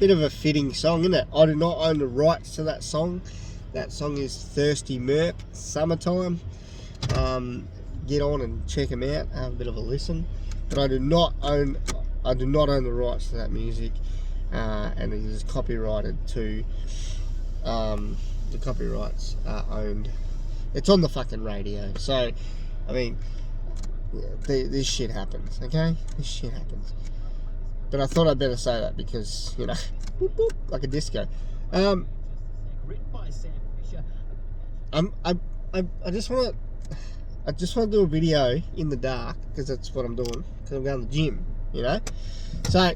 bit of a fitting song, isn't it? I do not own the rights to that song. That song is Thirsty Merc, Summertime. Get on and check them out, have a bit of a listen. But I do not own the rights to that music, and it is copyrighted to. The copyrights are owned. It's on the fucking radio, so I mean, this shit happens. Okay, this shit happens. But I thought I'd better say that because, you know, boop, boop, like a disco. I just want to do a video in the dark because that's what I'm doing, because I'm going to the gym, you know. So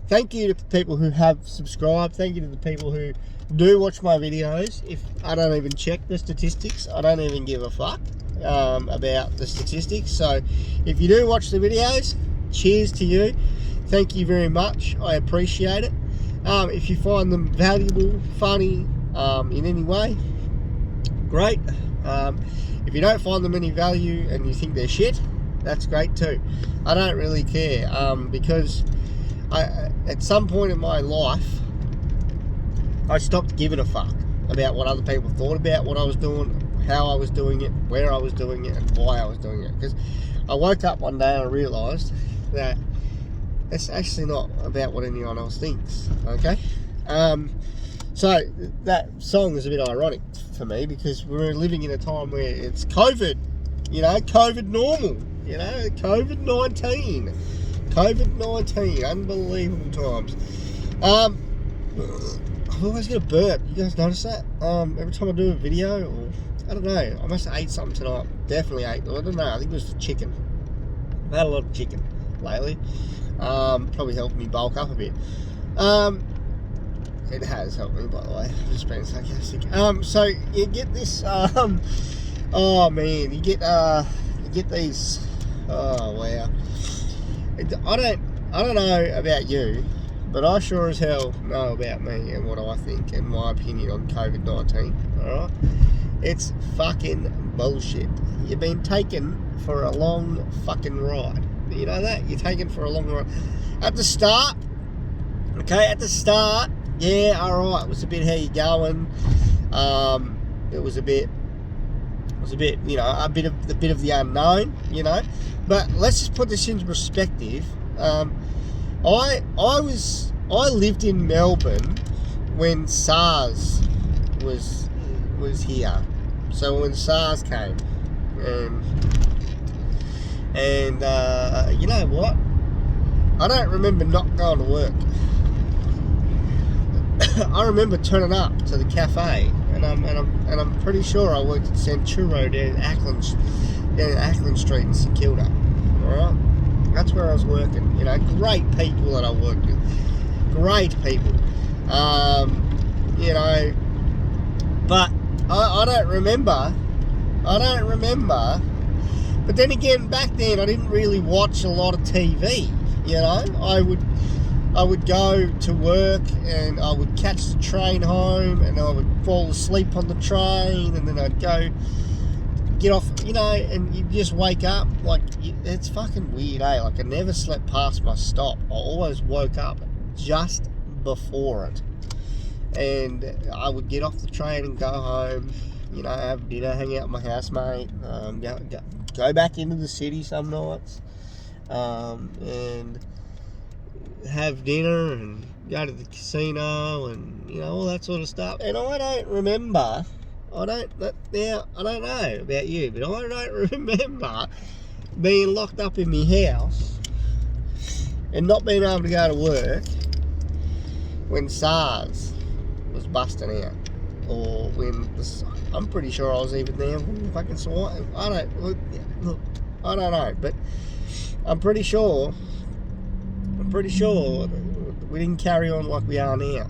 thank you to the people who have subscribed. Thank you to the people who do watch my videos. If I don't even check the statistics, I don't even give a fuck about the statistics. So if you do watch the videos, cheers to you. Thank you very much. I appreciate it. If you find them valuable, funny, in any way, great. If you don't find them any value and you think they're shit, that's great too. I don't really care, because at some point in my life, I stopped giving a fuck about what other people thought about what I was doing, how I was doing it, where I was doing it, and why I was doing it. Because I woke up one day and I realised that it's actually not about what anyone else thinks, okay? So that song is a bit ironic for me because we're living in a time where it's COVID, you know, COVID normal, you know, COVID-19, unbelievable times. I always get a burp. You guys notice that? Every time I do a video, or I don't know, I must have ate something tonight. Definitely ate. I don't know. I think it was the chicken. I've had a lot of chicken lately. Probably helped me bulk up a bit. It has helped me, by the way. I'm just being sarcastic. So you get this. Oh man, you get these. Oh wow. I don't know about you, but I sure as hell know about me and what I think and my opinion on COVID-19, alright? It's fucking bullshit. You've been taken for a long fucking ride. You know that? You're taken for a long ride. At the start, yeah, alright, it was a bit how you going. It was a bit, you know, a bit of the unknown, you know. But let's just put this into perspective. I lived in Melbourne when SARS was here. So when SARS came, and you know what? I don't remember not going to work. I remember turning up to the cafe, and I'm pretty sure I worked at Centuro down in Ackland Street in St Kilda. All right. That's where I was working, you know, great people that I worked with, great people, you know, but I don't remember, but then again, back then, I didn't really watch a lot of TV, you know. I would go to work, and I would catch the train home, and I would fall asleep on the train, and then I'd go get off, you know, and you just wake up, like, it's fucking weird, eh? Like, I never slept past my stop. I always woke up just before it, and I would get off the train and go home, you know, have dinner, hang out with my housemate, go back into the city some nights, and have dinner and go to the casino and, you know, all that sort of stuff. And I don't remember, I don't know about you, but I don't remember being locked up in my house and not being able to go to work when SARS was busting out, or when I'm pretty sure I was even there when fucking swine. I don't know, but I'm pretty sure we didn't carry on like we are now.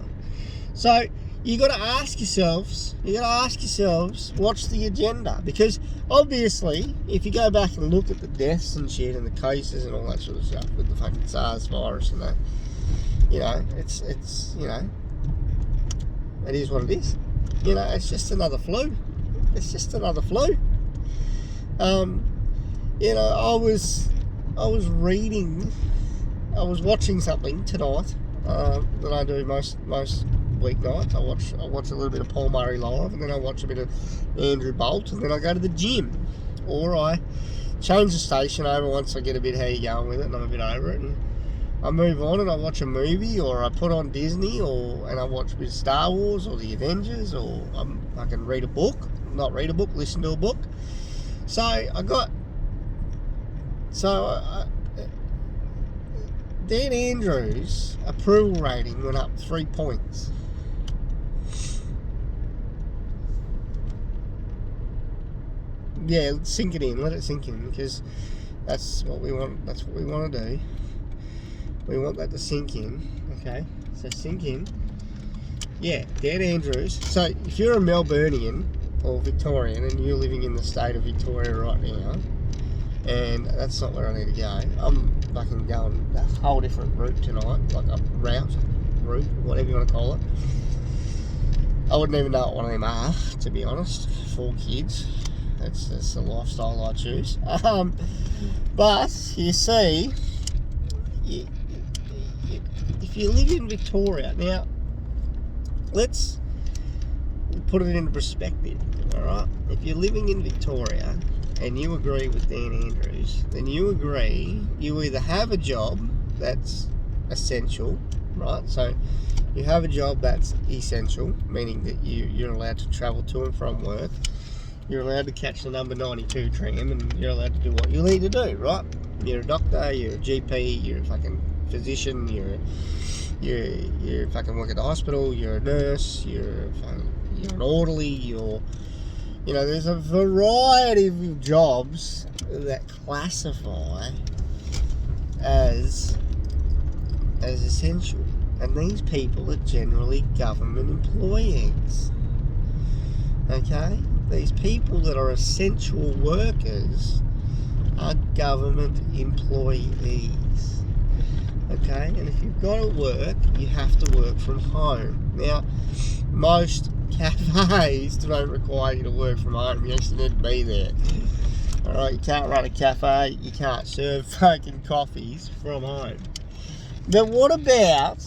So you got to ask yourselves, what's the agenda? Because obviously, if you go back and look at the deaths and shit and the cases and all that sort of stuff with the fucking SARS virus and that, you know, it's you know, it is what it is. You know, it's just another flu. You know, I was watching something tonight that I do most weeknights. I watch a little bit of Paul Murray live, and then I watch a bit of Andrew Bolt, and then I go to the gym, or I change the station over once I get a bit how you going with it, and I'm a bit over it, and I move on and I watch a movie, or I put on Disney, and I watch a bit of Star Wars or the Avengers, or I can read a book, not read a book, listen to a book. So Dan Andrews' approval rating went up 3 points. Yeah, sink it in, let it sink in, because that's what we want. That's what we want to do. We want that to sink in. Okay, so sink in. Yeah, Dan Andrews. So if you're a Melburnian or Victorian and you're living in the state of Victoria right now, and that's not where I need to go, I'm fucking going a whole different route tonight, like a route, whatever you want to call it. I wouldn't even know what one of them are, to be honest. 4 kids. That's the lifestyle I choose. But you see, if you live in Victoria, now let's put it into perspective, alright? If you're living in Victoria and you agree with Dan Andrews, then you agree you either have a job that's essential, right? So you have a job that's essential, meaning that you're allowed to travel to and from work, you're allowed to catch the number 92 tram, and you're allowed to do what you need to do, right? You're a doctor, you're a GP, you're a fucking physician, you're fucking work at the hospital, you're a nurse, you're an orderly, there's a variety of jobs that classify as essential, and these people are generally government employees. Okay, these people that are essential workers are government employees. Okay, and if you've got to work, you have to work from home. Now, most cafes don't require you to work from home. You actually need to be there. Alright, you can't run a cafe, you can't serve fucking coffees from home. But what about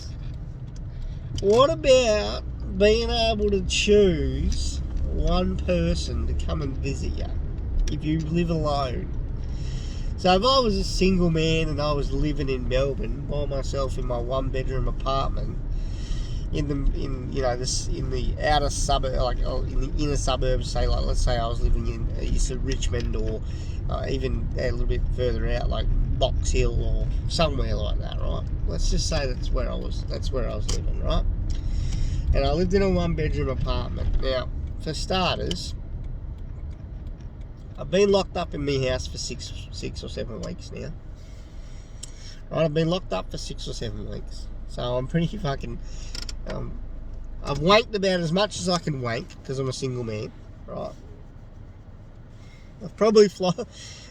being able to choose one person to come and visit you if you live alone? So if I was a single man and I was living in Melbourne by myself in my 1-bedroom apartment in the outer suburb, like in the inner suburbs, say, like, let's say I was living in Richmond, or even a little bit further out, like Box Hill or somewhere like that, right? Let's just say that's where I was living, right? And I lived in a 1-bedroom apartment. Now, for starters, I've been locked up in my house for six or 7 weeks now. Right, I've been locked up for 6 or 7 weeks. So I'm pretty fucking... I've wanked about as much as I can wank, because I'm a single man, right? I've probably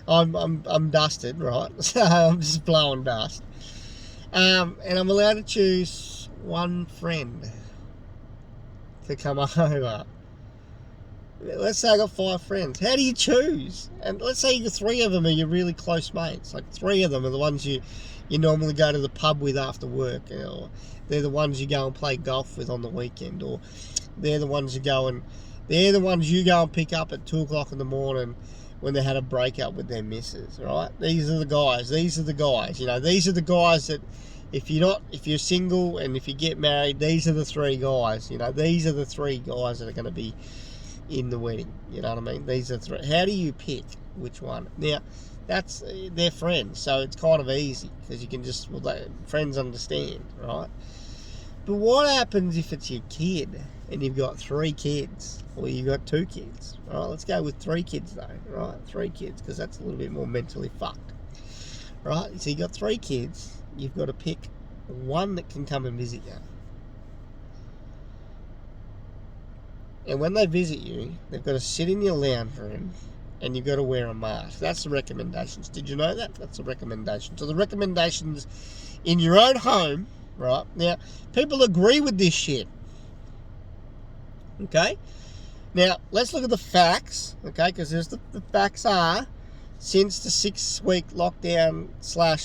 I'm dusted, right? So I'm just blowing dust. And I'm allowed to choose one friend to come over. Let's say I got 5 friends. How do you choose? And let's say 3 of them are your really close mates. Like 3 of them are the ones you normally go to the pub with after work, or they're the ones you go and play golf with on the weekend, or they're the ones you go and pick up at 2 o'clock in the morning when they had a breakup with their missus, right? These are the guys. These are the guys that if you're single and if you get married, these are the 3 guys. These are the 3 guys that are going to be in the wedding. You know what I mean? These are 3. How do you pick which one? Now, they're friends, so it's kind of easy, because you can just, friends understand, right? But what happens if it's your kid and you've got 3 kids, or you've got 2 kids? All right, let's go with 3 kids though, right? 3 kids, because that's a little bit more mentally fucked, right? So you've got 3 kids, you've got to pick one that can come and visit you. And when they visit you, they've got to sit in your lounge room, and you've got to wear a mask. That's the recommendations. Did you know that? That's the recommendation. So the recommendations in your own home, right? Now, people agree with this shit. Okay? Now, let's look at the facts, okay? Because the facts are, since the 6-week lockdown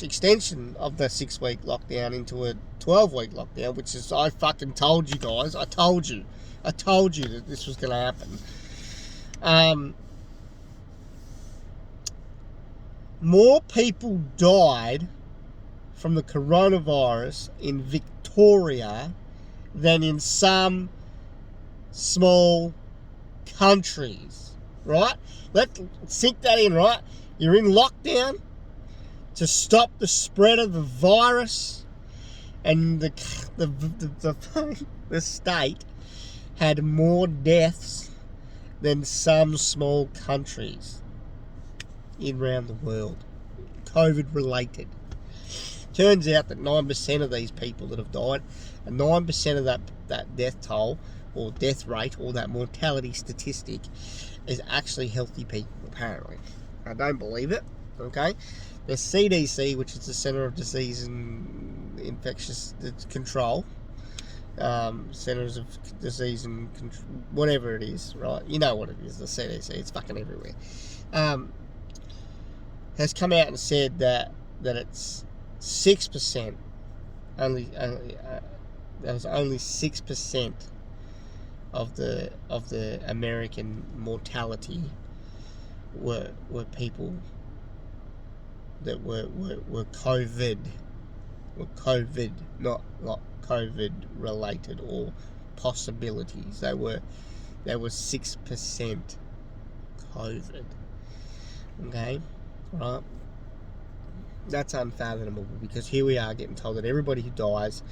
/ extension of the 6-week lockdown into a 12-week lockdown, which is, I fucking told you guys, I told you that this was going to happen. More people died from the coronavirus in Victoria than in some small countries, right? Let's sink that in, right? You're in lockdown to stop the spread of the virus, and the state had more deaths than some small countries around the world, COVID related. Turns out that 9% of these people that have died, and 9% of that death toll or death rate or that mortality statistic is actually healthy people, apparently. I don't believe it, okay? The CDC, which is the Center of Disease and Infectious Control, Centers of Disease and whatever it is, right? You know what it is, the CDC. It's fucking everywhere. Has come out and said that it's 6%. There's only 6% of the American mortality were people that were COVID, not COVID related or possibilities. They were 6% COVID. Okay, right? That's unfathomable, because here we are getting told that everybody who dies,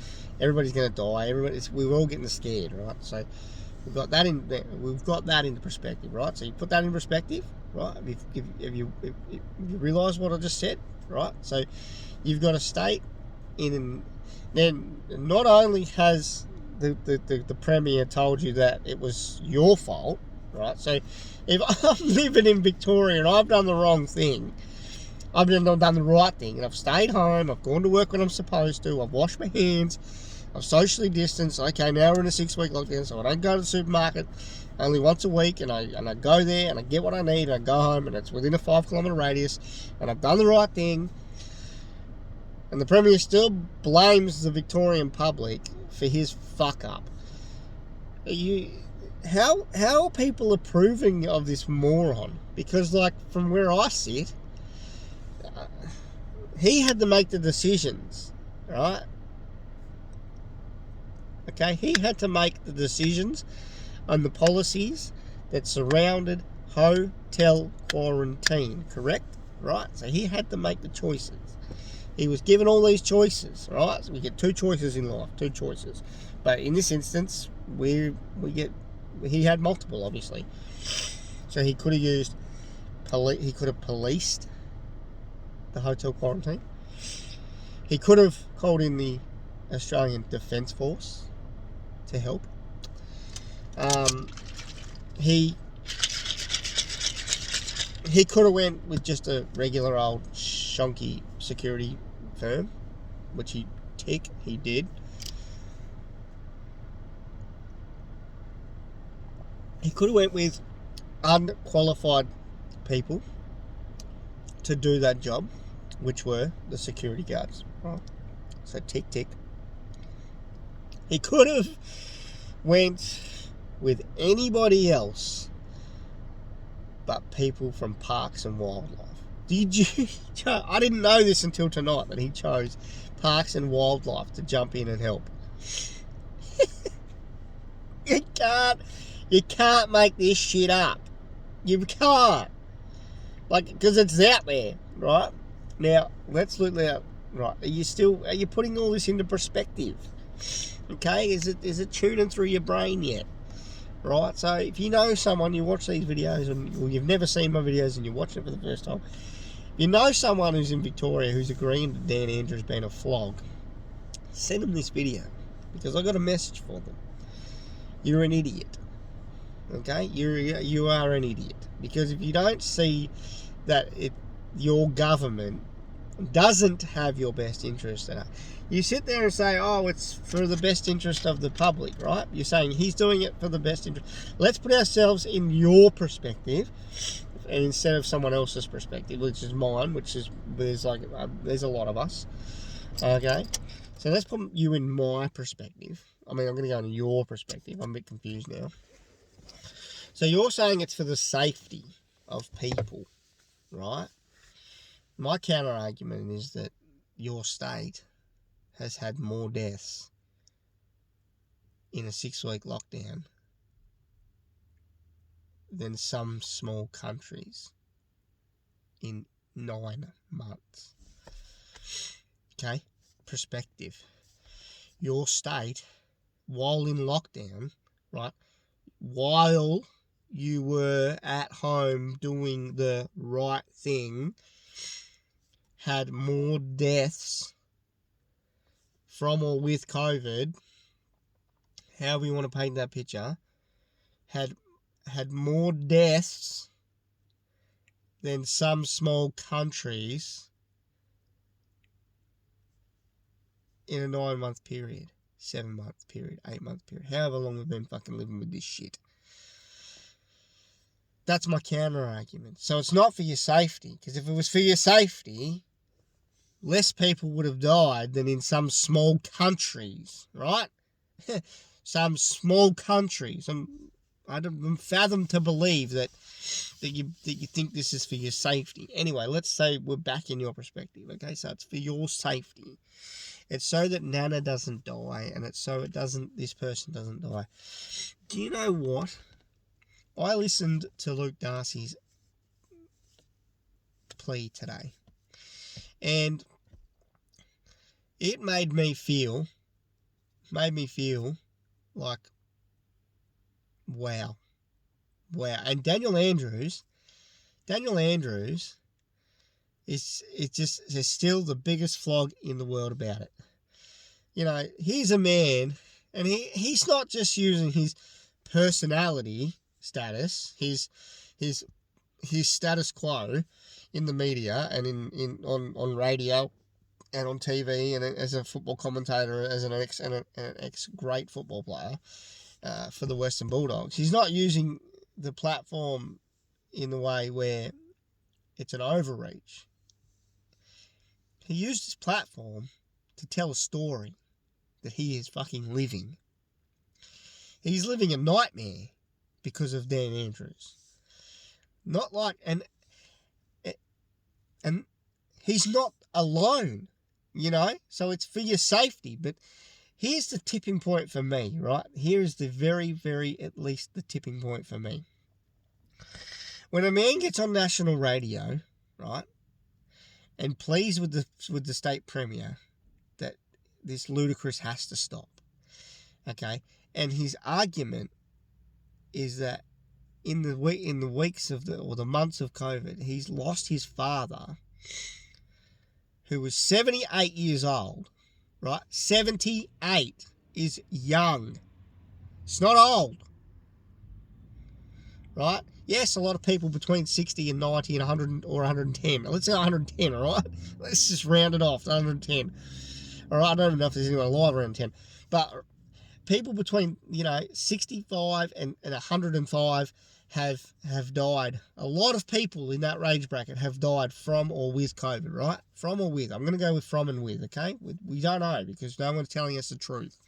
everybody's going to die. We're all getting scared, right? So we've got that into perspective, right? So you put that in perspective, right? If you realise what I just said, right? So you've got a state then not only has the Premier told you that it was your fault, right? So if I'm living in Victoria and I've done the wrong thing, I've done the right thing, and I've stayed home, I've gone to work when I'm supposed to, I've washed my hands, I've socially distanced. Okay, now we're in a 6-week lockdown, so I don't go to the supermarket only once a week, and I go there and I get what I need, and I go home, and it's within a 5-kilometre radius, and I've done the right thing. And the Premier still blames the Victorian public for his fuck up. How are people approving of this moron? Because, like, from where I sit, he had to make the decisions, right? Okay, he had to make the decisions on the policies that surrounded hotel quarantine, correct? Right? So he had to make the choices. He was given all these choices, right? So we get 2 choices in life, 2 choices. But in this instance, he had multiple, obviously. So he could have policed the hotel quarantine. He could have called in the Australian Defence Force to help. He could have went with just a regular old shonky security firm, which he did. He could have went with unqualified people to do that job, which were the security guards. Right? So tick. He could have went with anybody else but people from Parks and Wildlife. I didn't know this until tonight, that he chose Parks and Wildlife to jump in and help. You can't make this shit up. You can't. Like, because it's out there, right? Now, let's look at, right, are you putting all this into perspective? Okay, is it tuning through your brain yet? Right, so if you know someone, you watch these videos, or you've never seen my videos and you're watching it for the first time, you know someone who's in Victoria who's agreeing that Dan Andrews being a flog, send them this video, because I got a message for them. You're an idiot. Okay, you are an idiot, because if you don't see that your government doesn't have your best interest at heart, you sit there and say, oh, it's for the best interest of the public, right? You're saying he's doing it for the best interest. Let's put ourselves in your perspective, and instead of someone else's perspective, which is mine, there's a lot of us, okay? So let's put you in my perspective. I mean, I'm going to go into your perspective. I'm a bit confused now. So you're saying it's for the safety of people, right? My counter argument is that your state has had more deaths in a 6-week lockdown than some small countries in 9 months. Okay? Perspective. Your state, while in lockdown, right, while you were at home doing the right thing, had more deaths from or with COVID, however you want to paint that picture, had more deaths than some small countries in a 9-month period, 7-month period, 8-month period, however long we've been fucking living with this shit. That's my counter argument. So it's not for your safety, because if it was for your safety, less people would have died than in some small countries, right? Some small countries. I don't fathom to believe that you think this is for your safety. Anyway, let's say we're back in your perspective, okay? So it's for your safety. It's so that Nana doesn't die, and it's so this person doesn't die. Do you know what? I listened to Luke Darcy's plea today, and it made me feel like, wow. And Daniel Andrews is still the biggest flog in the world about it. You know, he's a man, and he's not just using his personality status, his status quo in the media and on radio and on TV and as a football commentator, as an ex great football player for the Western Bulldogs. He's not using the platform in the way where it's an overreach. He used his platform to tell a story that he is fucking living. He's living a nightmare because of Dan Andrews. Not like, and he's not alone, you know, so it's for your safety. But here's the tipping point for me, right? Here is the very, very, at least the tipping point for me. When a man gets on national radio, right, and pleads with the state premier that this ludicrous has to stop, okay, and his argument is that in the weeks of the months of COVID, he's lost his father, who was 78 years old, right? 78 is young. It's not old, right? Yes, a lot of people between 60 and 90 and 100 or 110. Let's say 110, all right? Let's just round it off to 110. All right, I don't even know if there's anyone alive around 10. But people between, 65 and 105 have died. A lot of people in that range bracket have died from or with COVID, right? From or with. I'm going to go with from and with, okay? We don't know because no one's telling us the truth.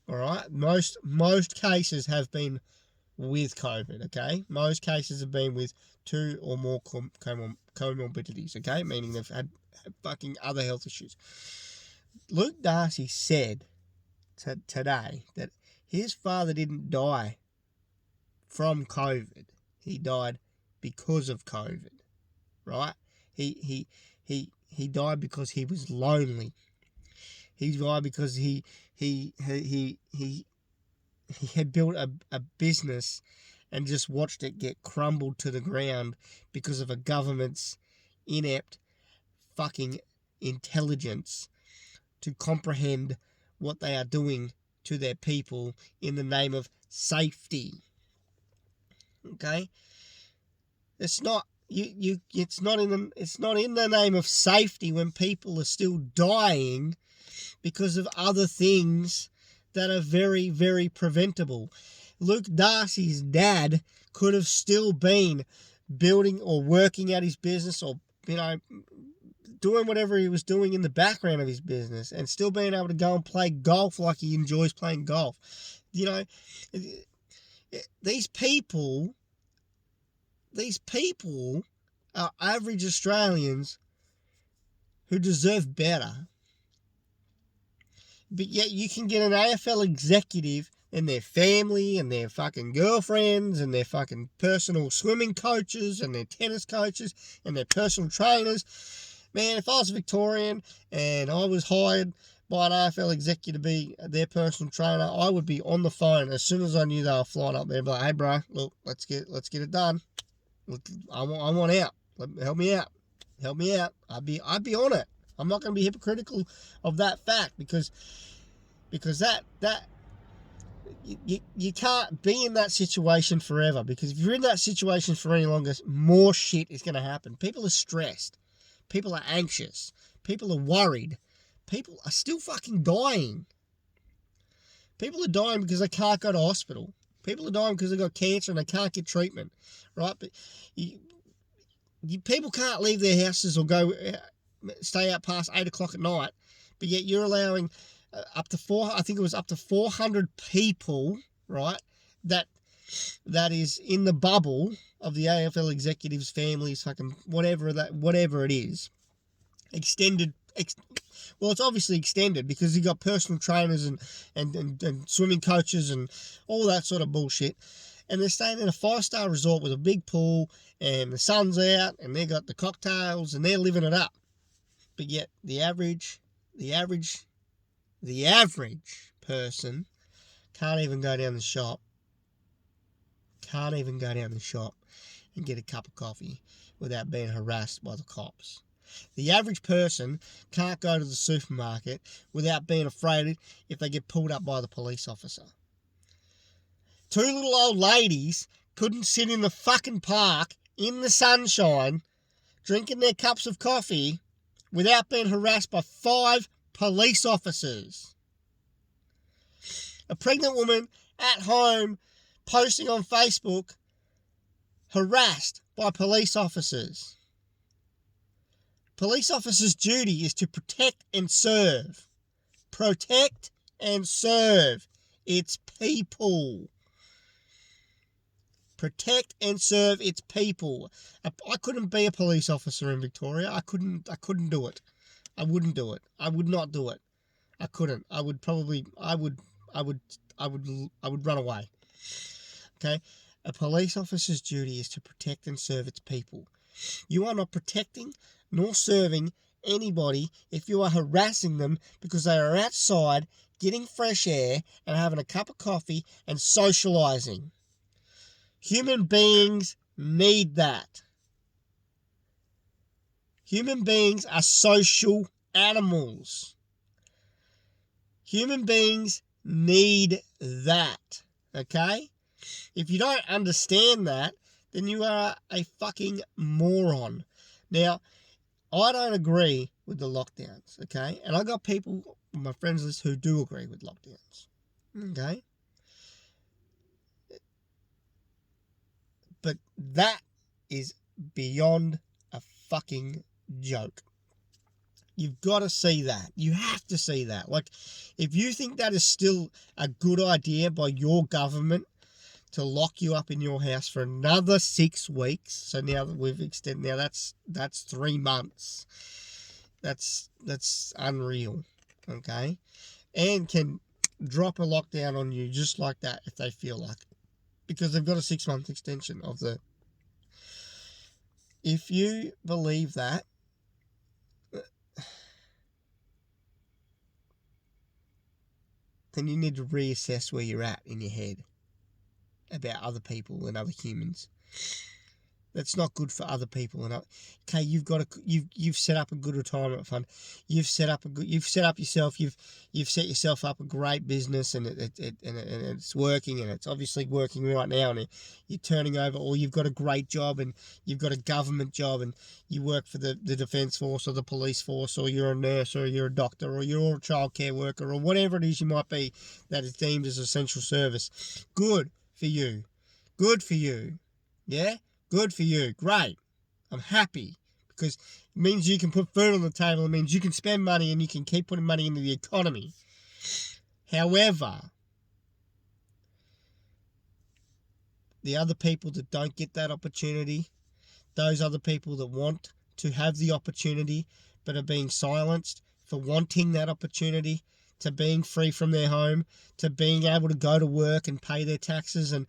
All right? Most cases have been with COVID, okay? Most cases have been with 2 or more comorbidities, okay? Meaning they've had fucking other health issues. Luke Darcy said today that his father didn't die from COVID. He died because of COVID, right? He died because he was lonely. He died because he had built a business and just watched it get crumbled to the ground because of a government's inept fucking intelligence to comprehend what they are doing to their people in the name of safety. Okay? It's not it's not in the name of safety when people are still dying because of other things that are very, very preventable. Luke Darcy's dad could have still been building or working at his business or, doing whatever he was doing in the background of his business and still being able to go and play golf like he enjoys playing golf. You know, these people are average Australians who deserve better. But yet you can get an AFL executive and their family and their fucking girlfriends and their fucking personal swimming coaches and their tennis coaches and their personal trainers. Man, if I was a Victorian and I was hired by an AFL executive to be their personal trainer, I would be on the phone as soon as I knew they were flying up there. But hey, bro, look, let's get it done. I want out. Help me out. I'd be on it. I'm not going to be hypocritical of that fact because that you can't be in that situation forever, because if you're in that situation for any longer, more shit is going to happen. People are stressed. People are anxious. People are worried. People are still fucking dying. People are dying because they can't go to hospital. People are dying because they've got cancer and they can't get treatment, right? But people can't leave their houses or go stay out past 8 o'clock at night, but yet you're allowing up to 400 people, right? That is in the bubble of the AFL executives, families, fucking whatever it is, extended. Well, it's obviously extended because you got personal trainers and swimming coaches and all that sort of bullshit. And they're staying in a 5-star resort with a big pool and the sun's out and they got the cocktails and they're living it up. But yet the average person can't even go down the shop. And get a cup of coffee without being harassed by the cops. The average person can't go to the supermarket without being afraid if they get pulled up by the police officer. 2 little old ladies couldn't sit in the fucking park in the sunshine drinking their cups of coffee without being harassed by 5 police officers. A pregnant woman at home posting on Facebook harassed by police officers. Police officers' duty is to protect and serve. Protect and serve its people. Protect and serve its people. I couldn't be a police officer in Victoria. I couldn't do it. I wouldn't do it. I would not do it. I couldn't. I would run away. Okay? A police officer's duty is to protect and serve its people. You are not protecting nor serving anybody if you are harassing them because they are outside getting fresh air and having a cup of coffee and socialising. Human beings need that. Human beings are social animals. Human beings need that, okay? If you don't understand that, then you are a fucking moron. Now, I don't agree with the lockdowns, okay? And I got people on my friends list who do agree with lockdowns, okay? But that is beyond a fucking joke. You've got to see that. You have to see that. Like, if you think that is still a good idea by your government to lock you up in your house for another 6 weeks, so now that we've extended, now that's 3 months. That's unreal, okay? And can drop a lockdown on you just like that if they feel like it, because they've got a 6-month extension of the. If you believe that, then you need to reassess where you're at in your head about other people and other humans. That's not good for other people. And okay, you've set up a good retirement fund. You've set yourself up a great business, and it's working, and it's obviously working right now, and you're turning over, or you've got a great job and you've got a government job and you work for the Defence Force or the Police Force, or you're a nurse or you're a doctor or you're a childcare worker or whatever it is you might be that is deemed as essential service. Good for you. Yeah? Good for you. Great. I'm happy because it means you can put food on the table. It means you can spend money and you can keep putting money into the economy. However, the other people that don't get that opportunity, those other people that want to have the opportunity but are being silenced for wanting that opportunity, to being free from their home, to being able to go to work and pay their taxes, and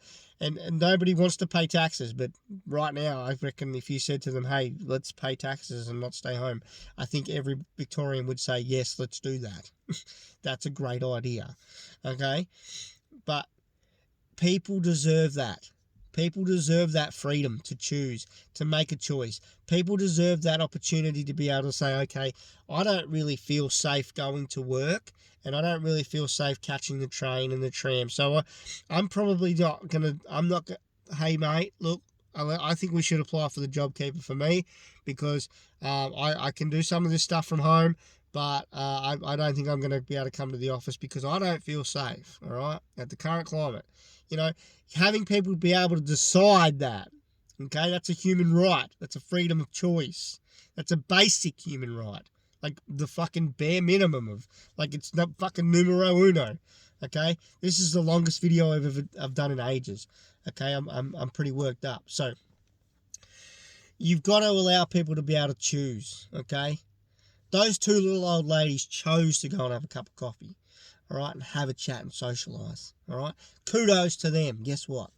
nobody wants to pay taxes, but right now I reckon if you said to them, hey, let's pay taxes and not stay home, I think every Victorian would say, yes, let's do that. That's a great idea, okay? But people deserve that. People deserve that freedom to choose, to make a choice. People deserve that opportunity to be able to say, okay, I don't really feel safe going to work, and I don't really feel safe catching the train and the tram. So I'm probably not going to, hey mate, look, I think we should apply for the JobKeeper for me, because I can do some of this stuff from home, but I don't think I'm going to be able to come to the office because I don't feel safe, all right, at the current climate. You know, having people be able to decide that, okay, that's a human right. That's a freedom of choice. That's a basic human right. Like the fucking bare minimum of, like, it's not fucking numero uno, okay? This is the longest video I've done in ages, okay? I'm pretty worked up. So, you've got to allow people to be able to choose, okay? Those two little old ladies chose to go and have a cup of coffee, all right, and have a chat and socialise, all right? Kudos to them. Guess what?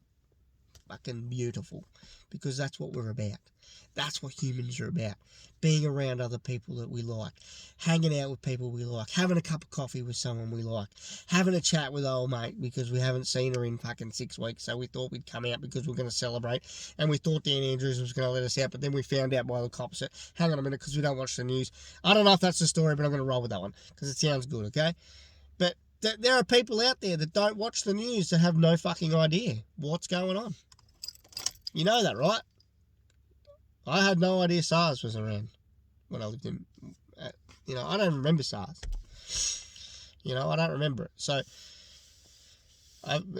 Fucking beautiful, because that's what we're about. That's what humans are about. Being around other people that we like, hanging out with people we like, having a cup of coffee with someone we like, having a chat with old mate because we haven't seen her in fucking 6 weeks, so we thought we'd come out because we're going to celebrate, and we thought Dan Andrews was going to let us out, but then we found out by the cops that, hang on a minute, because we don't watch the news. I don't know if that's the story, but I'm going to roll with that one because it sounds good, okay? But there are people out there that don't watch the news that have no fucking idea what's going on. You know that, right? I had no idea SARS was around when I lived in, I don't remember SARS. I don't remember it. So,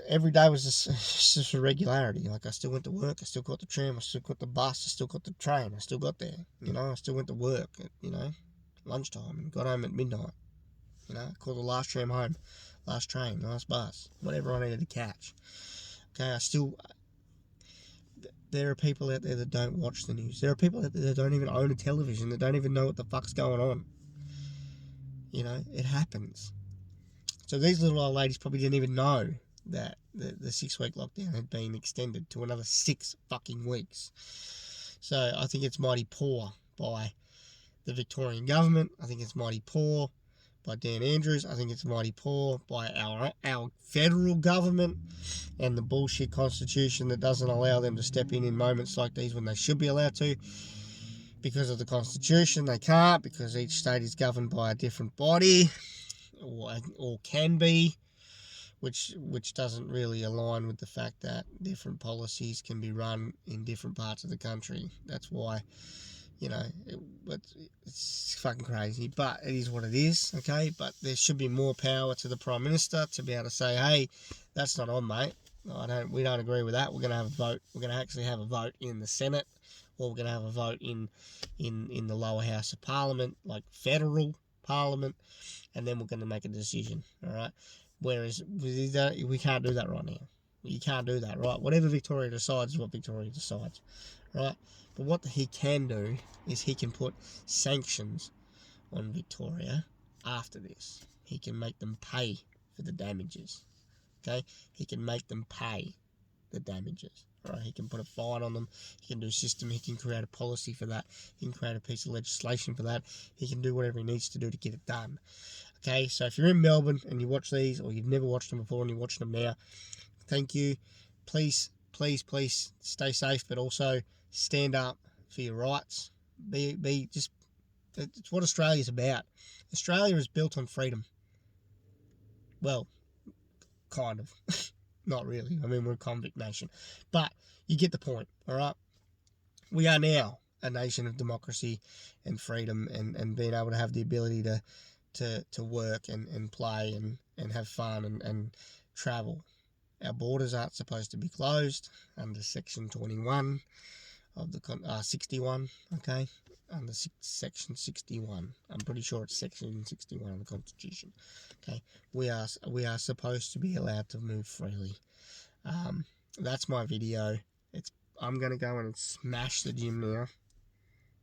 every day was just a regularity. Like, I still went to work, I still got the tram, I still got the bus, I still got the train, I still got there. I still went to work at, lunchtime and got home at midnight. Caught the last tram home, last train, last bus, whatever I needed to catch. Okay, there are people out there that don't watch the news. There are people out there that don't even own a television, that don't even know what the fuck's going on. It happens. So these little old ladies probably didn't even know that the 6-week lockdown had been extended to another 6 fucking weeks. So I think it's mighty poor by the Victorian government. I think it's mighty poor by Dan Andrews. I think it's mighty poor by our federal government and the bullshit constitution that doesn't allow them to step in moments like these when they should be allowed to. Because of the constitution, they can't, because each state is governed by a different body, or can be, which doesn't really align with the fact that different policies can be run in different parts of the country. That's why, it's fucking crazy, but it is what it is, okay? But there should be more power to the Prime Minister to be able to say, hey, that's not on, mate. We don't agree with that. We're going to have a vote. We're going to actually have a vote in the Senate, or we're going to have a vote in the lower house of Parliament, like federal Parliament, and then we're going to make a decision, all right? Whereas we can't do that right now. You can't do that, right? Whatever Victoria decides is what Victoria decides, right? But what he can do is he can put sanctions on Victoria after this. He can make them pay for the damages, okay? He can make them pay the damages, right? He can put a fine on them. He can do a system. He can create a policy for that. He can create a piece of legislation for that. He can do whatever he needs to do to get it done, okay? So if you're in Melbourne and you watch these, or you've never watched them before and you're watching them now, thank you. Please stay safe, but also stand up for your rights. It's what Australia's about. Australia is built on freedom. Well, kind of. Not really. I mean, we're a convict nation. But you get the point, all right? We are now a nation of democracy and freedom, and being able to have the ability to work and play and have fun and travel. Our borders aren't supposed to be closed under Section 21 of the 61. Okay, under section 61. I'm pretty sure it's section 61 of the Constitution. Okay, we are supposed to be allowed to move freely. That's my video. I'm gonna go in and smash the gym now.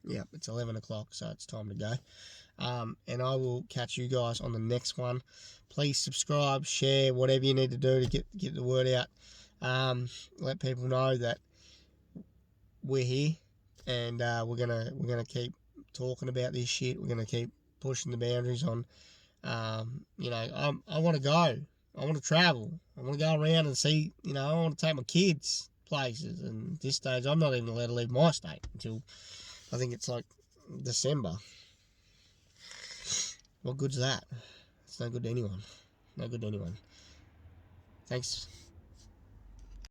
Yep, it's 11 o'clock, so it's time to go. And I will catch you guys on the next one. Please subscribe, share, whatever you need to do to get the word out. Let people know that we're here, and we're gonna keep talking about this shit. We're gonna keep pushing the boundaries on. I want to go. I want to travel. I want to go around and see. I want to take my kids places. And at this stage, I'm not even allowed to leave my state until I think it's like December. What good's that? It's no good to anyone. No good to anyone. Thanks.